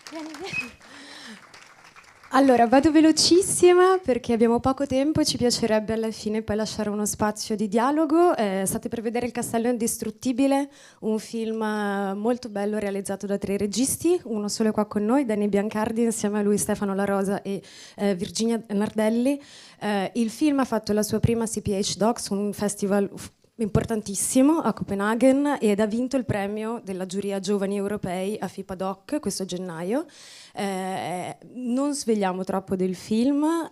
Vieni, vieni. Allora, vado velocissima perché abbiamo poco tempo e ci piacerebbe alla fine poi lasciare uno spazio di dialogo. State per vedere Il Castello Indistruttibile, un film molto bello realizzato da 3 registi, uno solo è qua con noi, Danny Biancardi, insieme a lui Stefano La Rosa e Virginia Nardelli. Il film ha fatto la sua prima CPH Docs, un festival importantissimo a Copenaghen, ed ha vinto il premio della giuria giovani europei a FIPA Doc questo gennaio. Non svegliamo troppo del film,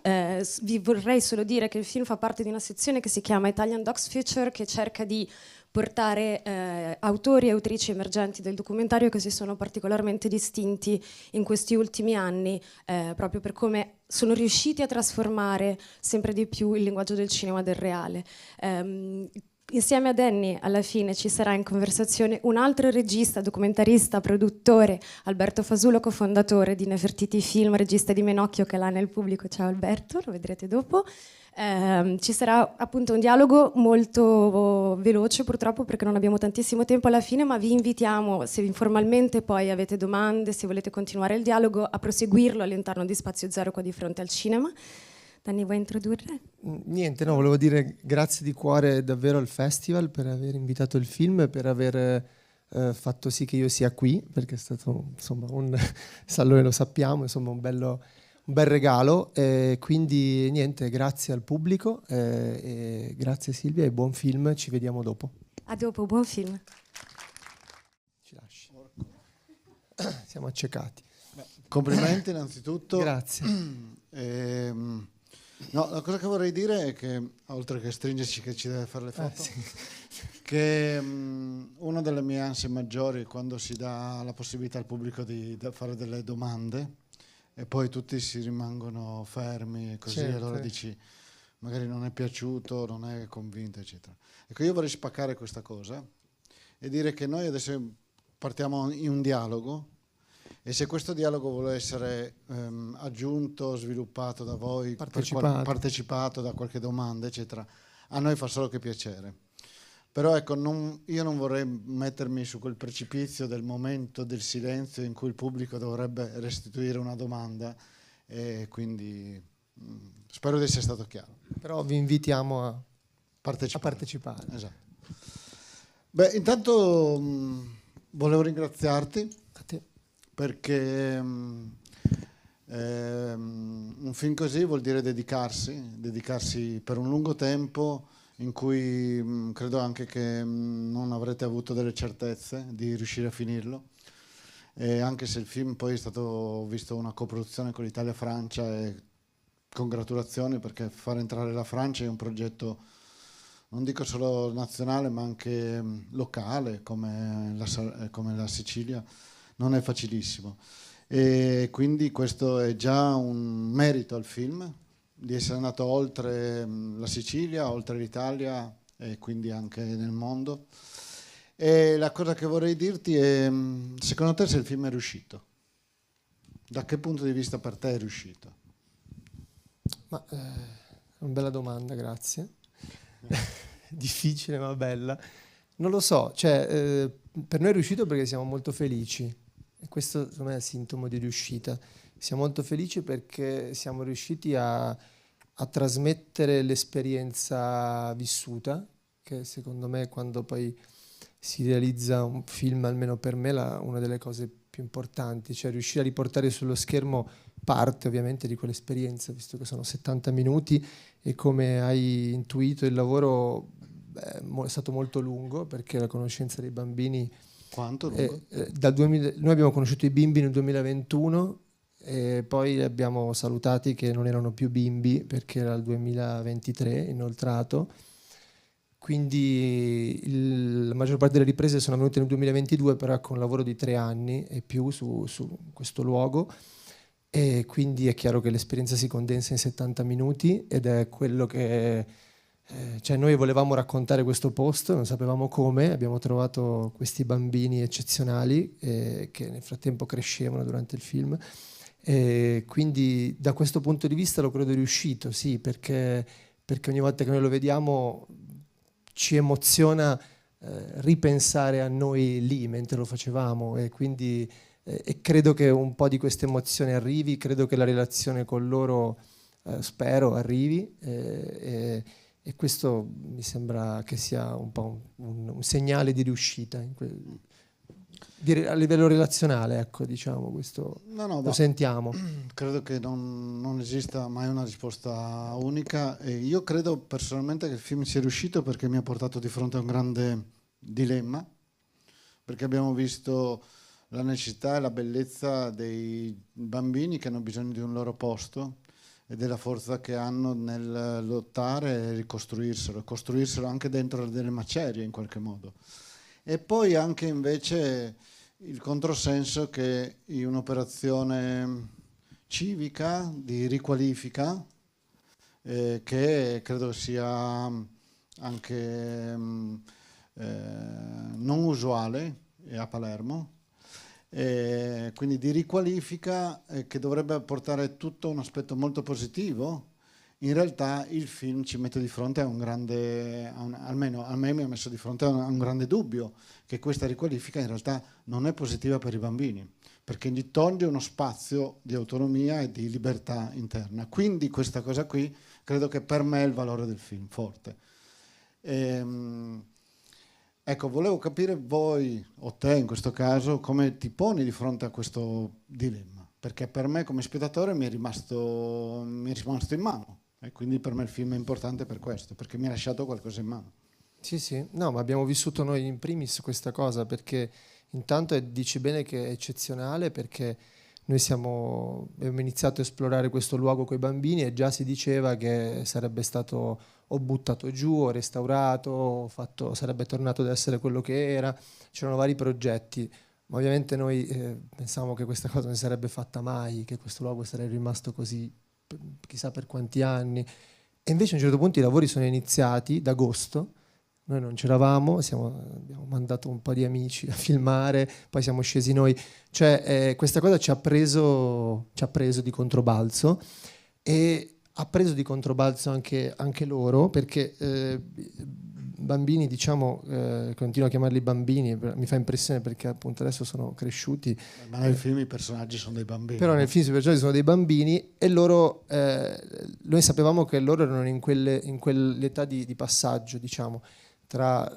vi vorrei solo dire che il film fa parte di una sezione che si chiama Italian Docs Future, che cerca di portare autori e autrici emergenti del documentario che si sono particolarmente distinti in questi ultimi anni, proprio per come sono riusciti a trasformare sempre di più il linguaggio del cinema del reale. Insieme a Danny alla fine ci sarà in conversazione un altro regista, documentarista, produttore, Alberto Fasulo, cofondatore di Nefertiti Film, regista di Menocchio, che è là nel pubblico. Ciao Alberto, lo vedrete dopo. Ci sarà appunto un dialogo molto veloce purtroppo perché non abbiamo tantissimo tempo alla fine, ma vi invitiamo, se informalmente poi avete domande, se volete continuare il dialogo, a proseguirlo all'interno di Spazio Zero qua di fronte al cinema. Danny, vuoi introdurre? Niente, no, volevo dire grazie di cuore davvero al festival per aver invitato il film e per aver fatto sì che io sia qui, perché è stato insomma un Sallone, lo sappiamo, insomma un bel regalo, quindi niente, grazie al pubblico, e grazie Silvia e buon film, ci vediamo dopo. A dopo, buon film. Ci lasci. Siamo accecati. Complimenti innanzitutto. Grazie. No, la cosa che vorrei dire è che, oltre che stringerci che ci deve fare le foto, Sì. che una delle mie ansie maggiori è quando si dà la possibilità al pubblico di fare delle domande e poi tutti si rimangono fermi e così, Certo. allora dici magari non è piaciuto, non è convinto, eccetera. Ecco, io vorrei spaccare questa cosa e dire che noi adesso partiamo in un dialogo. E se questo dialogo vuole essere aggiunto, sviluppato da voi, partecipato da qualche domanda, eccetera, a noi fa solo che piacere. Però ecco, io non vorrei mettermi su quel precipizio del momento del silenzio in cui il pubblico dovrebbe restituire una domanda, e quindi spero di essere stato chiaro. Però vi invitiamo a partecipare. Esatto. Beh, intanto volevo ringraziarti. A te. Perché un film così vuol dire dedicarsi per un lungo tempo in cui credo anche che non avrete avuto delle certezze di riuscire a finirlo, e anche se il film poi è stato visto una coproduzione con l'Italia-Francia, e congratulazioni, perché far entrare la Francia è un progetto non dico solo nazionale ma anche locale come la Sicilia. Non è facilissimo, e quindi questo è già un merito al film di essere andato oltre la Sicilia, oltre l'Italia e quindi anche nel mondo. E la cosa che vorrei dirti è, secondo te, se il film è riuscito? Da che punto di vista per te è riuscito? Ma una bella domanda, grazie. Difficile ma bella. Non lo so, cioè per noi è riuscito perché siamo molto felici. E questo secondo me è il sintomo di riuscita. Siamo molto felici perché siamo riusciti a trasmettere l'esperienza vissuta, che secondo me quando poi si realizza un film, almeno per me, una delle cose più importanti, cioè riuscire a riportare sullo schermo parte ovviamente di quell'esperienza, visto che sono 70 minuti e come hai intuito il lavoro è stato molto lungo, perché la conoscenza dei bambini... Quanto lungo? Noi abbiamo conosciuto i bimbi nel 2021 e poi li abbiamo salutati che non erano più bimbi perché era il 2023 inoltrato, quindi la maggior parte delle riprese sono avvenute nel 2022, però con un lavoro di 3 anni e più su questo luogo, e quindi è chiaro che l'esperienza si condensa in 70 minuti ed è quello che... cioè noi volevamo raccontare questo posto, non sapevamo come, abbiamo trovato questi bambini eccezionali che nel frattempo crescevano durante il film, e quindi da questo punto di vista lo credo riuscito, sì, perché ogni volta che noi lo vediamo ci emoziona ripensare a noi lì mentre lo facevamo, e quindi e credo che un po' di questa emozione arrivi, credo che la relazione con loro spero arrivi e questo mi sembra che sia un po' un segnale di riuscita a livello relazionale, ecco, diciamo, questo lo sentiamo. Credo che non esista mai una risposta unica e io credo personalmente che il film sia riuscito perché mi ha portato di fronte a un grande dilemma, perché abbiamo visto la necessità e la bellezza dei bambini che hanno bisogno di un loro posto e della forza che hanno nel lottare e ricostruirselo, costruirselo anche dentro delle macerie in qualche modo. E poi anche invece il controsenso che in un'operazione civica di riqualifica, che credo sia anche non usuale a Palermo, quindi di riqualifica che dovrebbe portare tutto un aspetto molto positivo, in realtà il film ci mette di fronte a un grande, almeno a me mi ha messo di fronte a un grande dubbio, che questa riqualifica in realtà non è positiva per i bambini, perché gli toglie uno spazio di autonomia e di libertà interna. Quindi questa cosa qui credo che per me è il valore del film, forte. Ecco, volevo capire voi, o te in questo caso, come ti poni di fronte a questo dilemma, perché per me come spettatore mi è rimasto in mano e quindi per me il film è importante per questo, perché mi ha lasciato qualcosa in mano. Sì, sì, no, ma abbiamo vissuto noi in primis questa cosa, perché intanto dici bene che è eccezionale, perché noi abbiamo iniziato a esplorare questo luogo con i bambini e già si diceva che sarebbe stato o buttato giù, o restaurato, sarebbe tornato ad essere quello che era. C'erano vari progetti, ma ovviamente noi pensavamo che questa cosa non si sarebbe fatta mai, che questo luogo sarebbe rimasto così chissà per quanti anni. E invece a un certo punto i lavori sono iniziati ad agosto, noi non c'eravamo, abbiamo mandato un po' di amici a filmare, poi siamo scesi noi. Cioè questa cosa ci ha preso di controbalzo e ha preso di controbalzo anche loro, perché bambini, diciamo, continuo a chiamarli bambini, mi fa impressione perché appunto adesso sono cresciuti. Ma nel film i personaggi sono dei bambini. Però nel film i personaggi sono dei bambini e loro, noi sapevamo che loro erano in quell'età di passaggio, diciamo, tra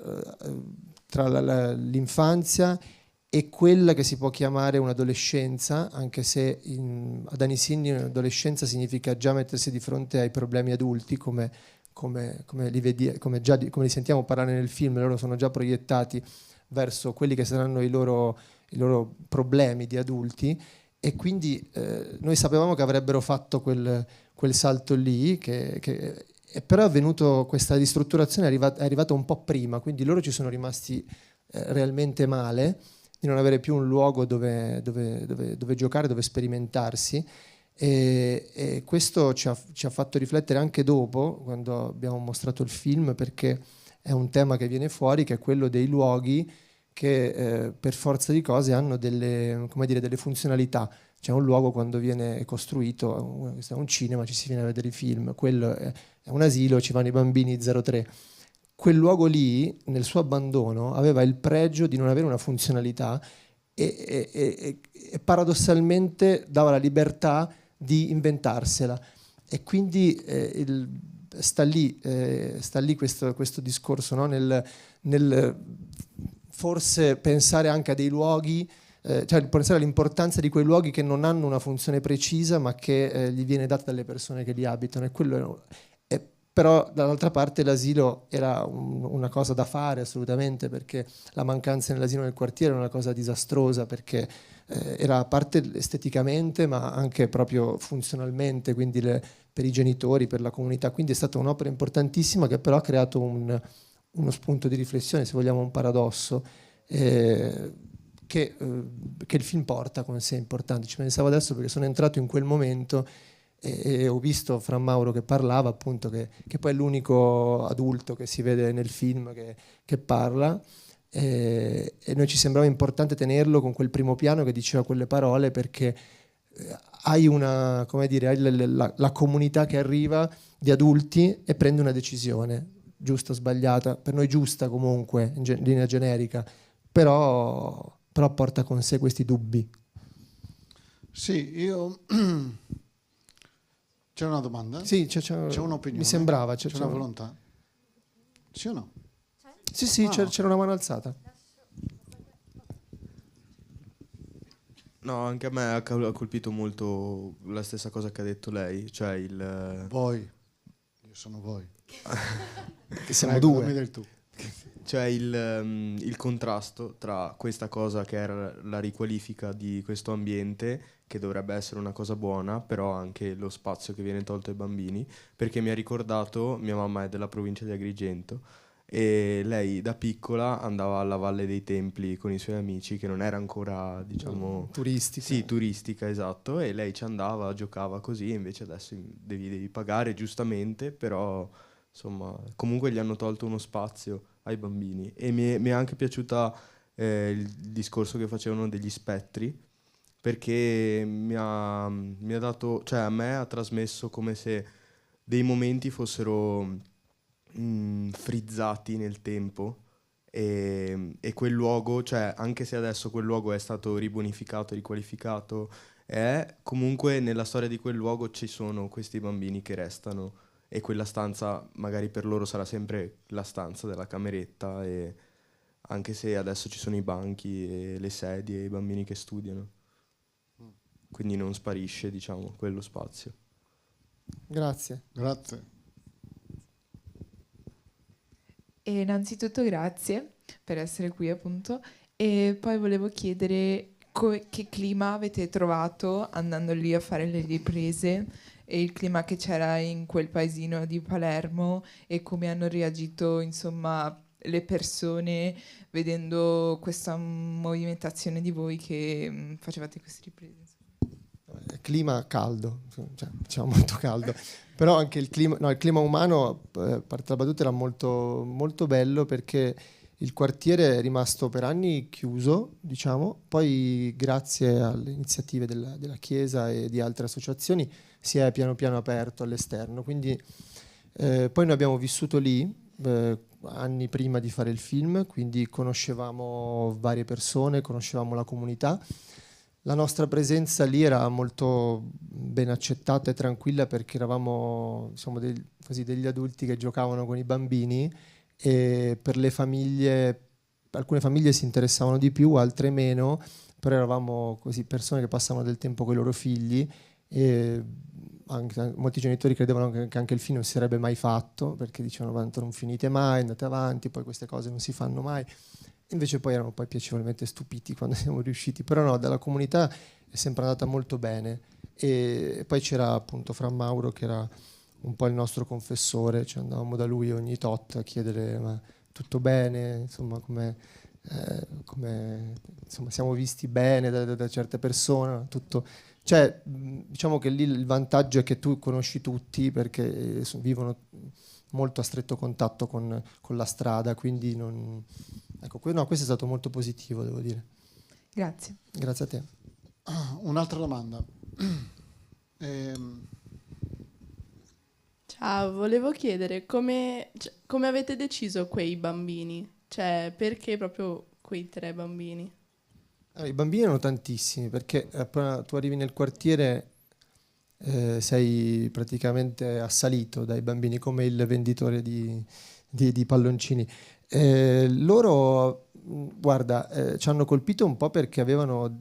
l'infanzia e quella che si può chiamare un'adolescenza, anche se ad anni simili un'adolescenza significa già mettersi di fronte ai problemi adulti, come li sentiamo parlare nel film. Loro sono già proiettati verso quelli che saranno i loro problemi di adulti, e quindi noi sapevamo che avrebbero fatto quel salto lì, però è avvenuto, questa ristrutturazione è arrivata un po' prima, quindi loro ci sono rimasti realmente male di non avere più un luogo dove giocare, dove sperimentarsi, e questo ci ha fatto riflettere anche dopo, quando abbiamo mostrato il film, perché è un tema che viene fuori, che è quello dei luoghi che per forza di cose hanno delle funzionalità. C'è un luogo, quando viene costruito, questo è un cinema, ci si viene a vedere i film, quello è un asilo, ci vanno i bambini 0-3. Quel luogo lì, nel suo abbandono, aveva il pregio di non avere una funzionalità e paradossalmente dava la libertà di inventarsela. E quindi sta lì questo discorso, no? nel forse pensare anche a dei luoghi, cioè pensare all'importanza di quei luoghi che non hanno una funzione precisa, ma che gli viene data dalle persone che li abitano. E quello però dall'altra parte l'asilo era una cosa da fare assolutamente, perché la mancanza nell'asilo nel quartiere era una cosa disastrosa, perché era a parte esteticamente ma anche proprio funzionalmente, quindi per i genitori, per la comunità. Quindi è stata un'opera importantissima, che però ha creato uno spunto di riflessione, se vogliamo un paradosso, che il film porta con sé, importante. Ci pensavo adesso perché sono entrato in quel momento e ho visto Fra Mauro che parlava, appunto, che poi è l'unico adulto che si vede nel film che parla, e noi ci sembrava importante tenerlo con quel primo piano che diceva quelle parole, perché hai la comunità che arriva di adulti e prende una decisione, giusta o sbagliata, per noi giusta comunque in linea generica, però porta con sé questi dubbi. Sì, io... C'è una domanda? Sì, C'è un'opinione? mi sembrava. C'è una volontà? Sì o no? Sì, c'era una mano alzata. No, anche a me ha colpito molto la stessa cosa che ha detto lei, cioè Voi. Io sono voi. Che siamo Prego, due. dammi del tu. cioè il contrasto tra questa cosa che era la riqualifica di questo ambiente, che dovrebbe essere una cosa buona, però anche lo spazio che viene tolto ai bambini, perché mi ha ricordato, mia mamma è della provincia di Agrigento, e lei da piccola andava alla Valle dei Templi con i suoi amici, che non era ancora, diciamo... Turistica. Sì, turistica, esatto, e lei ci andava, giocava così, invece adesso devi pagare giustamente, però insomma comunque gli hanno tolto uno spazio ai bambini. E mi è anche piaciuta il discorso che facevano degli spettri, perché mi ha dato, cioè a me ha trasmesso come se dei momenti fossero frizzati nel tempo, e quel luogo, cioè anche se adesso quel luogo è stato ribonificato, riqualificato, è comunque nella storia di quel luogo ci sono questi bambini che restano, e quella stanza magari per loro sarà sempre la stanza della cameretta, e anche se adesso ci sono i banchi e le sedie e i bambini che studiano, quindi non sparisce, diciamo, quello spazio. Grazie. Grazie. E innanzitutto grazie per essere qui, appunto, e poi volevo chiedere che clima avete trovato andando lì a fare le riprese, e il clima che c'era in quel paesino di Palermo, e come hanno reagito, insomma, le persone vedendo questa movimentazione di voi che facevate queste riprese. Clima caldo, cioè, diciamo molto caldo, però anche il clima umano, a parte la battuta, era molto, molto bello, perché il quartiere è rimasto per anni chiuso, diciamo, poi grazie alle iniziative della Chiesa e di altre associazioni si è piano piano aperto all'esterno, quindi poi noi abbiamo vissuto lì anni prima di fare il film, quindi conoscevamo varie persone, conoscevamo la comunità. La nostra presenza lì era molto ben accettata e tranquilla, perché eravamo, insomma, degli adulti che giocavano con i bambini, e per le famiglie, alcune famiglie si interessavano di più, altre meno, però eravamo così persone che passavano del tempo con i loro figli, e molti genitori credevano che anche il film non si sarebbe mai fatto, perché dicevano tanto non finite mai, andate avanti, poi queste cose non si fanno mai. Invece poi erano piacevolmente stupiti quando siamo riusciti, però no, dalla comunità è sempre andata molto bene, e poi c'era appunto Fra Mauro, che era un po' il nostro confessore, cioè andavamo da lui ogni tot a chiedere ma tutto bene, insomma insomma siamo visti bene da certe persone, tutto, cioè diciamo che lì il vantaggio è che tu conosci tutti, perché vivono molto a stretto contatto con la strada, quindi non... Ecco, questo è stato molto positivo, devo dire. Grazie. Grazie a te. Un'altra domanda. Ciao, volevo chiedere come avete deciso quei bambini? Cioè, perché proprio quei 3 bambini? I bambini erano tantissimi, perché appena tu arrivi nel quartiere sei praticamente assalito dai bambini, come il venditore di palloncini. Loro, guarda, ci hanno colpito un po' perché avevano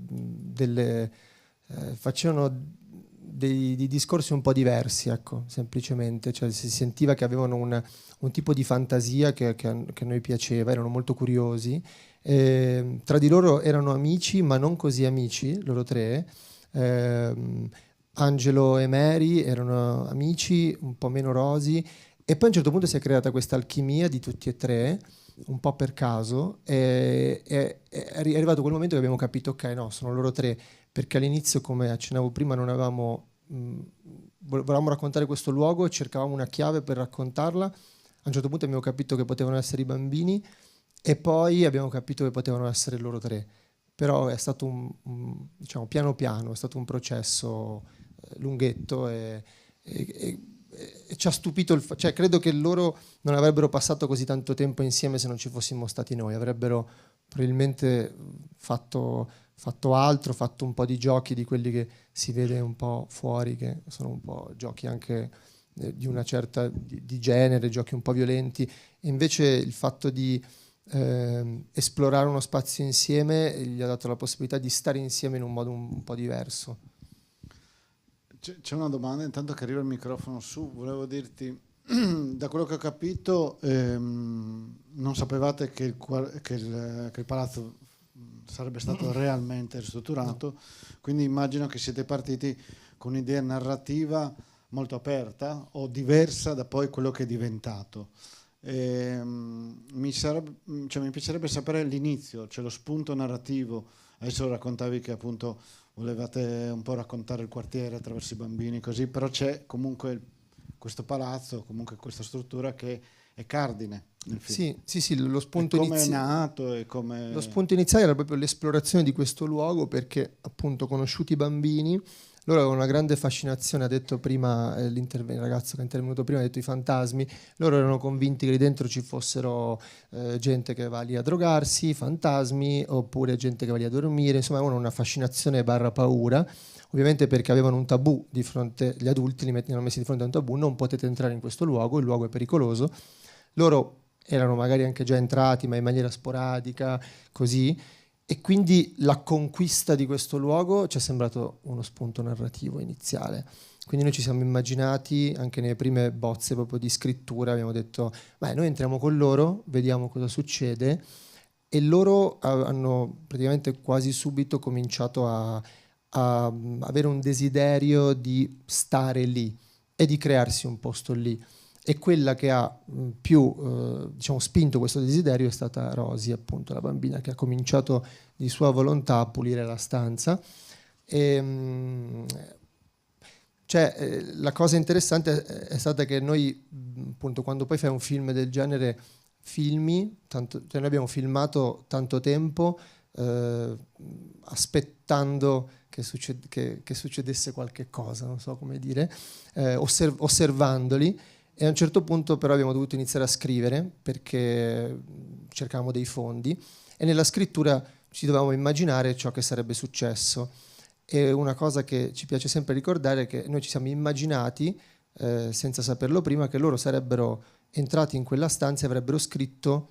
facevano dei discorsi un po' diversi, ecco, semplicemente, cioè si sentiva che avevano un tipo di fantasia che a noi piaceva, erano molto curiosi, tra di loro erano amici, ma non così amici, loro 3. Angelo e Mary erano amici, un po' meno rosi, e poi a un certo punto si è creata questa alchimia di tutti e 3, un po' per caso, e è arrivato quel momento che abbiamo capito, ok, no, sono loro 3, perché all'inizio, come accennavo prima, non avevamo volevamo raccontare questo luogo, cercavamo una chiave per raccontarla. A un certo punto abbiamo capito che potevano essere i bambini, e poi abbiamo capito che potevano essere loro 3. Però è stato diciamo piano piano, è stato un processo lunghetto, e ci ha stupito cioè credo che loro non avrebbero passato così tanto tempo insieme se non ci fossimo stati noi, avrebbero probabilmente fatto fatto altro, fatto un po' di giochi di quelli che si vede un po' fuori, che sono un po' giochi anche di una certa di genere, giochi un po' violenti, e invece il fatto di esplorare uno spazio insieme gli ha dato la possibilità di stare insieme in un modo un po' diverso. C'è una domanda, intanto che arriva il microfono su, volevo dirti, da quello che ho capito, non sapevate che il palazzo sarebbe stato realmente ristrutturato, quindi immagino che siete partiti con un'idea narrativa molto aperta o diversa da poi quello che è diventato. Mi piacerebbe sapere l'inizio, cioè lo spunto narrativo. Adesso raccontavi che appunto volevate un po' raccontare il quartiere attraverso i bambini, così, però c'è comunque questo palazzo, comunque questa struttura che è cardine nel film. Sì, lo spunto come è iniziale. nato e come... Lo spunto iniziale era proprio l'esplorazione di questo luogo, perché appunto conosciuti i bambini, loro avevano una grande fascinazione, ha detto prima il ragazzo che è intervenuto prima, ha detto i fantasmi, loro erano convinti che lì dentro ci fossero gente che va lì a drogarsi, fantasmi, oppure gente che va lì a dormire, insomma avevano una fascinazione barra paura, ovviamente perché avevano un tabù di fronte, gli adulti li hanno messi di fronte a un tabù, non potete entrare in questo luogo, il luogo è pericoloso. Loro erano magari anche già entrati, ma in maniera sporadica, così, e quindi la conquista di questo luogo ci è sembrato uno spunto narrativo iniziale. Quindi noi ci siamo immaginati, anche nelle prime bozze proprio di scrittura, abbiamo detto, beh, noi entriamo con loro, vediamo cosa succede, e loro hanno praticamente quasi subito cominciato a avere un desiderio di stare lì e di crearsi un posto lì. E quella che ha più spinto questo desiderio è stata Rosy, appunto la bambina che ha cominciato di sua volontà a pulire la stanza. La cosa interessante è stata che noi, appunto, quando poi fai un film del genere, noi abbiamo filmato tanto tempo aspettando che succedesse qualche cosa, non so come dire, osservandoli. E a un certo punto però abbiamo dovuto iniziare a scrivere perché cercavamo dei fondi e nella scrittura ci dovevamo immaginare ciò che sarebbe successo. E una cosa che ci piace sempre ricordare è che noi ci siamo immaginati, senza saperlo prima, che loro sarebbero entrati in quella stanza e avrebbero scritto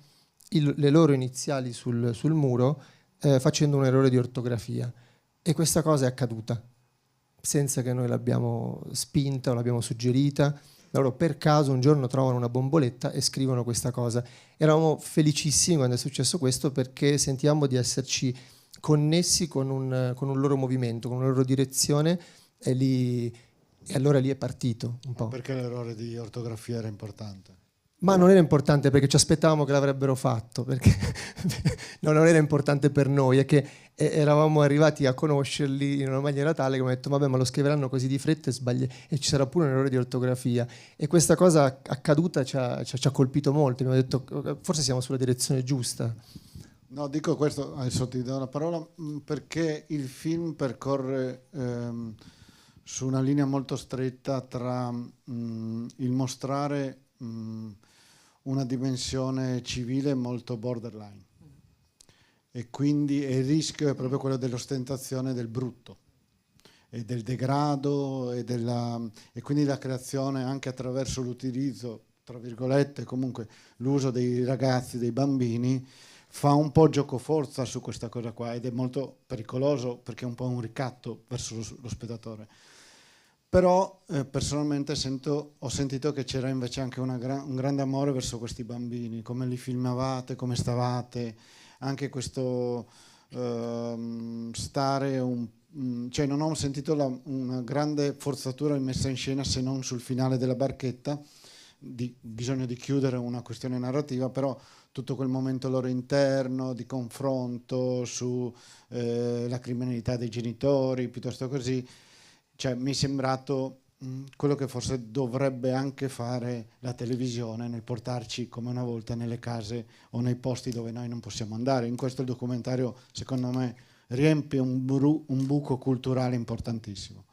le loro iniziali sul muro facendo un errore di ortografia. E questa cosa è accaduta, senza che noi l'abbiamo spinta o l'abbiamo suggerita. Loro per caso un giorno trovano una bomboletta e scrivono questa cosa. Eravamo felicissimi quando è successo questo perché sentivamo di esserci connessi con un loro movimento, con una loro direzione e allora lì è partito un po'. Perché l'errore di ortografia era importante? Ma non era importante perché ci aspettavamo che l'avrebbero fatto, perché non era importante per noi, è che eravamo arrivati a conoscerli in una maniera tale che abbiamo detto vabbè, ma lo scriveranno così di fretta e ci sarà pure un errore di ortografia, e questa cosa accaduta ci ha colpito molto, abbiamo detto forse siamo sulla direzione giusta. No, dico questo, adesso ti do la parola, perché il film percorre su una linea molto stretta tra il mostrare una dimensione civile molto borderline, e quindi il rischio è proprio quello dell'ostentazione del brutto e del degrado e quindi la creazione anche attraverso l'utilizzo, tra virgolette, comunque l'uso dei ragazzi, dei bambini, fa un po' giocoforza su questa cosa qua ed è molto pericoloso perché è un po' un ricatto verso lo spettatore. Però personalmente ho sentito che c'era invece anche un grande amore verso questi bambini, come li filmavate, come stavate, anche questo stare cioè non ho sentito una grande forzatura in messa in scena, se non sul finale della barchetta, bisogno di chiudere una questione narrativa, però tutto quel momento loro interno di confronto su la criminalità dei genitori, piuttosto così, cioè mi è sembrato quello che forse dovrebbe anche fare la televisione nel portarci come una volta nelle case o nei posti dove noi non possiamo andare. In questo il documentario, secondo me, riempie un buco culturale importantissimo.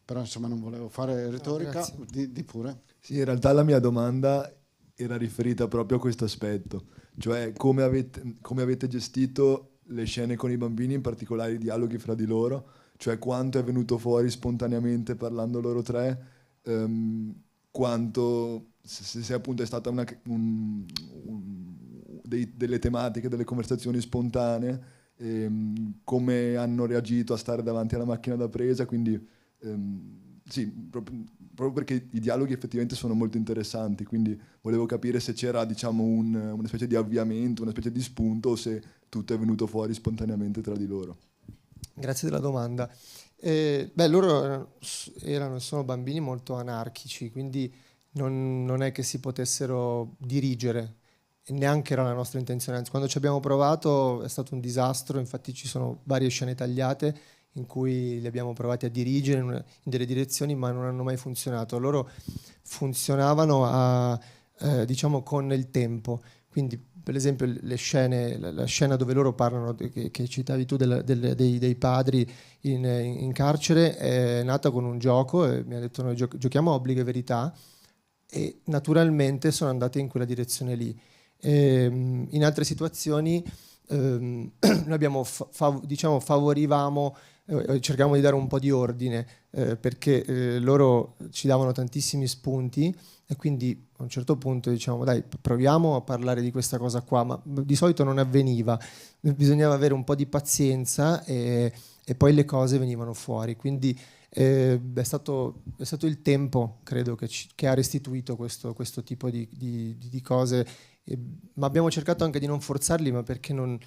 Però insomma non volevo fare retorica, di pure. Sì, in realtà la mia domanda era riferita proprio a questo aspetto, cioè come avete gestito le scene con i bambini, in particolare i dialoghi fra di loro, cioè quanto è venuto fuori spontaneamente parlando loro tre, quanto se appunto è stata delle tematiche, delle conversazioni spontanee, come hanno reagito a stare davanti alla macchina da presa, quindi sì, proprio perché i dialoghi effettivamente sono molto interessanti, quindi volevo capire se c'era, diciamo, una specie di avviamento, una specie di spunto, o se tutto è venuto fuori spontaneamente tra di loro. Grazie della domanda. Loro sono bambini molto anarchici, quindi non è che si potessero dirigere, e neanche era la nostra intenzione. Anzi, quando ci abbiamo provato è stato un disastro, infatti ci sono varie scene tagliate in cui li abbiamo provati a dirigere in delle direzioni, ma non hanno mai funzionato. Loro funzionavano diciamo con il tempo, quindi per esempio le scene, la scena dove loro parlano, che citavi tu, dei padri in carcere, è nata con un gioco, e mi ha detto noi giochiamo a obbligo e verità, e naturalmente sono andate in quella direzione lì. In altre situazioni noi abbiamo diciamo favorivamo, cercavamo di dare un po' di ordine, perché loro ci davano tantissimi spunti, e quindi a un certo punto diciamo dai, proviamo a parlare di questa cosa qua, ma di solito non avveniva, bisognava avere un po' di pazienza, e poi le cose venivano fuori, quindi è stato il tempo, credo, che ha restituito questo tipo di cose, ma abbiamo cercato anche di non forzarli, ma perché non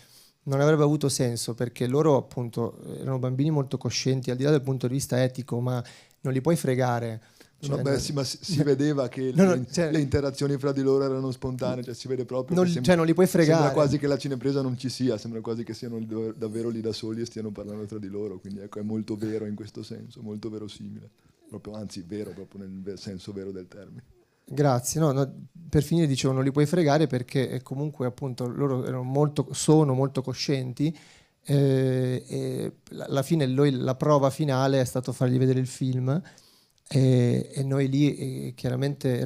avrebbe avuto senso, perché loro appunto erano bambini molto coscienti, al di là del punto di vista etico, ma non li puoi fregare. Cioè, Vabbè, sì, ma si vedeva che le interazioni fra di loro erano spontanee, cioè si vede proprio non li puoi fregare. Sembra quasi che la cinepresa non ci sia, sembra quasi che siano davvero lì da soli e stiano parlando tra di loro, quindi ecco, è molto vero in questo senso, molto verosimile, proprio, anzi vero, proprio nel senso vero del termine. Grazie, no, per finire dicevo non li puoi fregare, perché comunque appunto loro sono molto coscienti, e alla fine la prova finale è stato fargli vedere il film, e noi lì chiaramente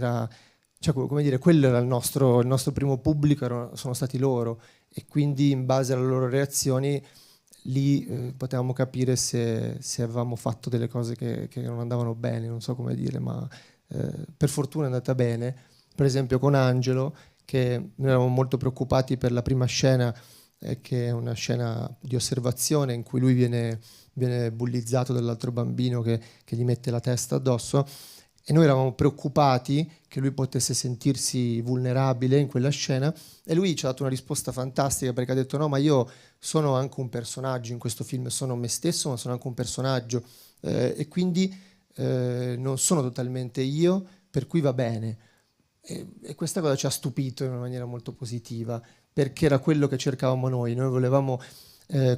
cioè, come dire, quello era il nostro primo pubblico, sono stati loro, e quindi in base alle loro reazioni lì potevamo capire se avevamo fatto delle cose che non andavano bene, non so come dire, ma per fortuna è andata bene. Per esempio con Angelo, che noi eravamo molto preoccupati per la prima scena, che è una scena di osservazione in cui lui viene bullizzato dall'altro bambino che gli mette la testa addosso, e noi eravamo preoccupati che lui potesse sentirsi vulnerabile in quella scena, e lui ci ha dato una risposta fantastica, perché ha detto no, ma io sono anche un personaggio in questo film, sono me stesso ma sono anche un personaggio, e quindi non sono totalmente io, per cui va bene. E questa cosa ci ha stupito in una maniera molto positiva, perché era quello che cercavamo noi volevamo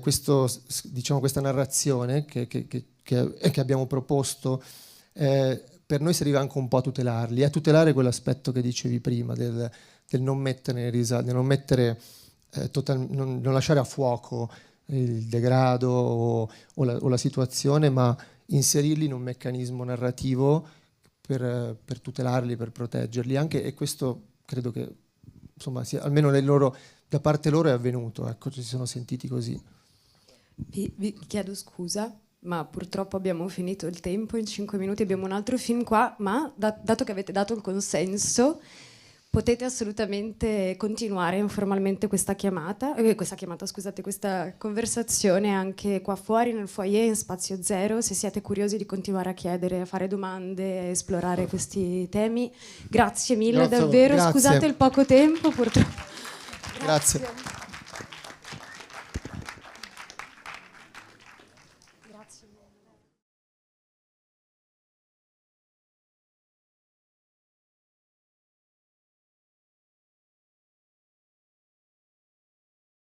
questa narrazione che abbiamo proposto, per noi serviva anche un po' a tutelarli, a tutelare quell'aspetto che dicevi prima del non mettere risate, del non mettere non lasciare a fuoco il degrado o la situazione, ma inserirli in un meccanismo narrativo per tutelarli, per proteggerli anche, e questo credo che insomma almeno da parte loro è avvenuto, ecco, ci sono sentiti così. Vi chiedo scusa, ma purtroppo abbiamo finito il tempo, in 5 minuti abbiamo un altro film qua, ma dato che avete dato il consenso potete assolutamente continuare informalmente questa conversazione anche qua fuori nel foyer in Spazio Zero, se siete curiosi di continuare a chiedere, a fare domande, esplorare questi temi. Grazie mille, davvero. Grazie. Scusate il poco tempo, purtroppo. Grazie.